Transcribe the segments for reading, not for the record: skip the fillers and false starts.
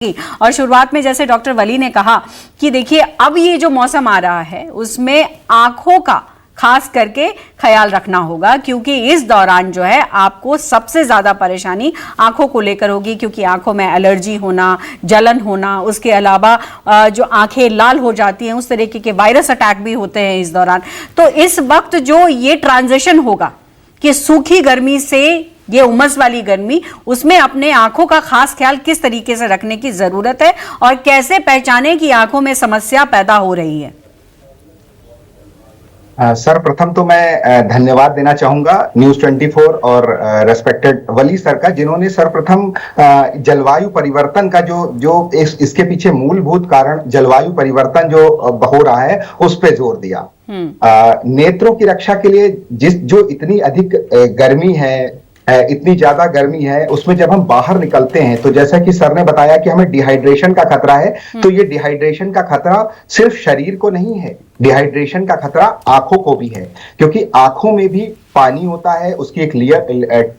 और शुरुआत में जैसे डॉक्टर वली ने कहा कि देखिए अब ये जो मौसम आ रहा है उसमें आंखों का खास करके ख्याल रखना होगा, क्योंकि इस दौरान जो है आपको सबसे ज्यादा परेशानी आंखों को लेकर होगी, क्योंकि आंखों में एलर्जी होना, जलन होना, उसके अलावा जो आंखें लाल हो जाती हैं, उस तरीके के वायरस अटैक भी होते हैं इस दौरान। तो इस वक्त जो ये ट्रांजिशन होगा कि सूखी गर्मी से ये उमस वाली गर्मी, उसमें अपने आंखों का खास ख्याल किस तरीके से रखने की जरूरत है और कैसे पहचाने कि आंखों में समस्या पैदा हो रही है? सर, प्रथम तो मैं धन्यवाद देना चाहूंगा न्यूज 24 और रेस्पेक्टेड वली सर का, जिन्होंने सर्वप्रथम जलवायु परिवर्तन का जो इसके पीछे मूलभूत कारण जलवायु परिवर्तन जो हो रहा है उस पे जोर दिया। नेत्रों की रक्षा के लिए जो इतनी अधिक गर्मी है, इतनी ज्यादा गर्मी है, उसमें जब हम बाहर निकलते हैं तो जैसा कि सर ने बताया कि हमें डिहाइड्रेशन का खतरा है, तो ये डिहाइड्रेशन का खतरा सिर्फ शरीर को नहीं है, डिहाइड्रेशन का खतरा आंखों को भी है, क्योंकि आंखों में भी पानी होता है, उसकी एक लेयर,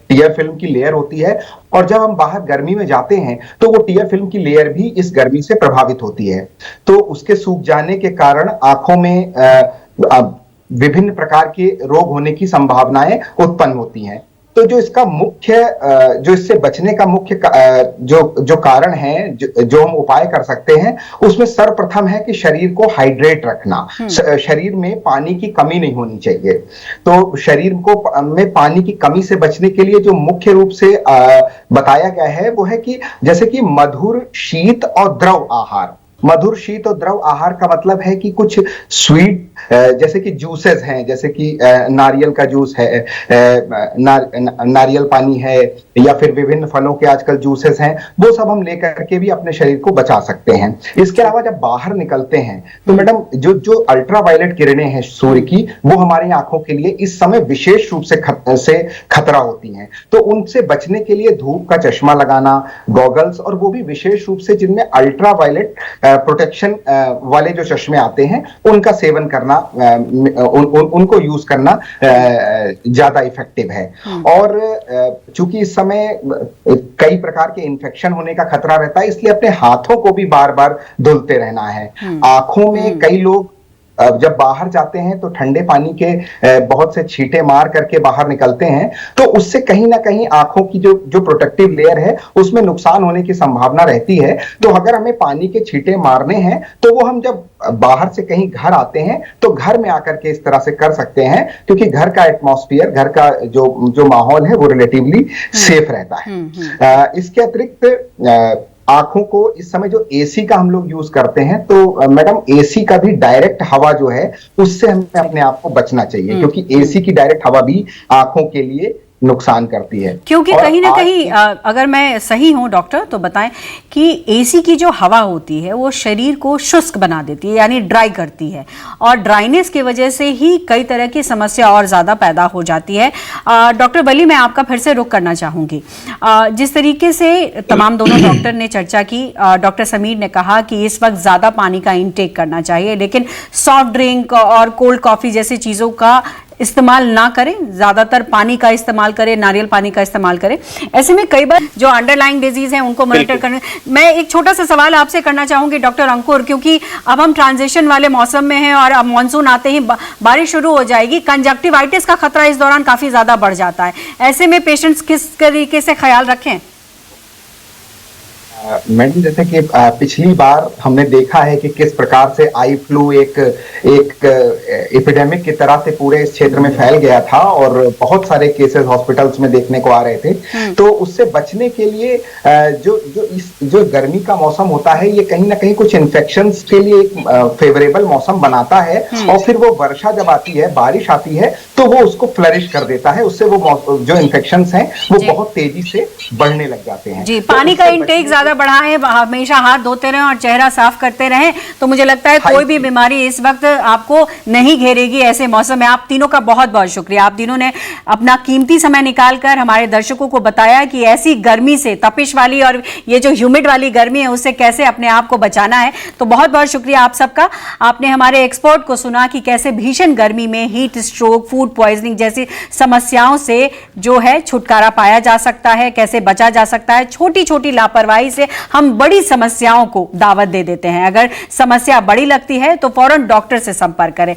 टीयर फिल्म की लेयर होती है, और जब हम बाहर गर्मी में जाते हैं तो वो टीयर फिल्म की लेयर भी इस गर्मी से प्रभावित होती है। तो उसके सूख जाने के कारण आंखों में विभिन्न प्रकार के रोग होने की संभावनाएं उत्पन्न होती हैं। तो जो इसका मुख्य, जो इससे बचने का मुख्य जो कारण है, जो हम उपाय कर सकते हैं, उसमें सर्वप्रथम है कि शरीर को हाइड्रेट रखना। शरीर में पानी की कमी नहीं होनी चाहिए। तो शरीर को में पानी की कमी से बचने के लिए जो मुख्य रूप से बताया गया है वो है कि जैसे कि मधुर, शीत और द्रव आहार। मधुर, शीत और द्रव आहार का मतलब है कि कुछ स्वीट, जैसे कि जूसेस हैं, जैसे कि नारियल का जूस है, नारियल पानी है, या फिर विभिन्न फलों के आजकल जूसेस हैं, वो सब हम लेकर के भी अपने शरीर को बचा सकते हैं। इसके अलावा जब बाहर निकलते हैं तो मैडम जो अल्ट्रावायलेट किरणें हैं सूर्य की, वो हमारी आंखों के लिए इस समय विशेष रूप से खतरा होती हैं। तो उनसे बचने के लिए धूप का चश्मा लगाना, गॉगल्स, और वो भी विशेष रूप से जिनमें अल्ट्रावायलेट प्रोटेक्शन वाले जो चश्मे आते हैं, उनका सेवन करना, उनको यूज करना ज्यादा इफेक्टिव है। और चूंकि इस समय कई प्रकार के इन्फेक्शन होने का खतरा रहता है, इसलिए अपने हाथों को भी बार बार धुलते रहना है। आंखों में कई लोग जब बाहर जाते हैं तो ठंडे पानी के बहुत से छींटे मार करके बाहर निकलते हैं, तो उससे कहीं ना कहीं आंखों की जो प्रोटेक्टिव लेयर है उसमें नुकसान होने की संभावना रहती है। तो अगर हमें पानी के छींटे मारने हैं तो वो हम जब बाहर से कहीं घर आते हैं तो घर में आकर के इस तरह से कर सकते हैं, क्योंकि घर का एटमॉस्फेयर, घर का जो माहौल है वो रिलेटिवली सेफ रहता है। इसके अतिरिक्त आंखों को इस समय जो एसी का हम लोग यूज करते हैं, तो मैडम एसी का भी डायरेक्ट हवा जो है उससे हमें अपने आप को बचना चाहिए, क्योंकि एसी की डायरेक्ट हवा भी आंखों के लिए नुकसान करती है। क्योंकि कहीं ना कहीं अगर मैं सही हूं डॉक्टर तो बताएं कि एसी की जो हवा होती है वो शरीर को शुष्क बना देती है, यानी ड्राई करती है, और ड्राइनेस की वजह से ही कई तरह की समस्या और ज्यादा पैदा हो जाती है। डॉक्टर वली, मैं आपका फिर से रुख करना चाहूंगी। जिस तरीके से तमाम दोनों डॉक्टर ने चर्चा की, डॉक्टर समीर ने कहा कि इस वक्त ज्यादा पानी का इंटेक करना चाहिए, लेकिन सॉफ्ट ड्रिंक और कोल्ड कॉफी जैसी चीजों का इस्तेमाल ना करें, ज्यादातर पानी का इस्तेमाल करें, नारियल पानी का इस्तेमाल करें। ऐसे में कई बार जो अंडरलाइंग डिजीज है उनको मॉनिटर करने, मैं एक छोटा सा सवाल आपसे करना चाहूंगी डॉक्टर अंकुर, क्योंकि अब हम ट्रांजिशन वाले मौसम में हैं और अब मानसून आते ही बारिश शुरू हो जाएगी, कंजक्टिवाइटिस का खतरा इस दौरान काफी ज्यादा बढ़ जाता है। ऐसे में पेशेंट्स किस तरीके से ख्याल रखें? मैडम, जैसे कि पिछली बार हमने देखा है कि किस प्रकार से आई फ्लू एक एपिडेमिक की तरह से पूरे इस क्षेत्र में फैल गया था और बहुत सारे केसेस हॉस्पिटल्स में देखने को आ रहे थे। तो उससे बचने के लिए जो गर्मी का मौसम होता है, ये कहीं ना कहीं कुछ इन्फेक्शंस के लिए एक फेवरेबल मौसम बनाता है, और फिर वो वर्षा जब आती है, बारिश आती है, तो वो उसको फ्लरिश कर देता है। उससे वो जो इन्फेक्शंस हैं वो बहुत तेजी से बढ़ने लग जाते हैं। जी, पानी का इंटेक ज्यादा बढ़ाएं, हमेशा हाथ धोते रहें और चेहरा साफ करते रहें, तो मुझे लगता है कोई भी बीमारी इस वक्त आपको नहीं घेरेगी ऐसे मौसम में। आप तीनों का बहुत बहुत शुक्रिया। आप तीनों ने अपना कीमती समय निकालकर हमारे दर्शकों को बताया कि ऐसी गर्मी से, तपिश वाली और ये जो ह्यूमिड वाली गर्मी है, उससे कैसे अपने आप को बचाना है। तो बहुत बहुत शुक्रिया आप सबका। आपने हमारे एक्सपर्ट को सुना कि कैसे भीषण गर्मी में हीट स्ट्रोक, फूड पॉइजनिंग जैसी समस्याओं से जो है छुटकारा पाया जा सकता है, कैसे बचा जा सकता है। छोटी छोटी लापरवाही से से हम बड़ी समस्याओं को दावत दे देते हैं। अगर समस्या बड़ी लगती है तो फौरन डॉक्टर से संपर्क करें।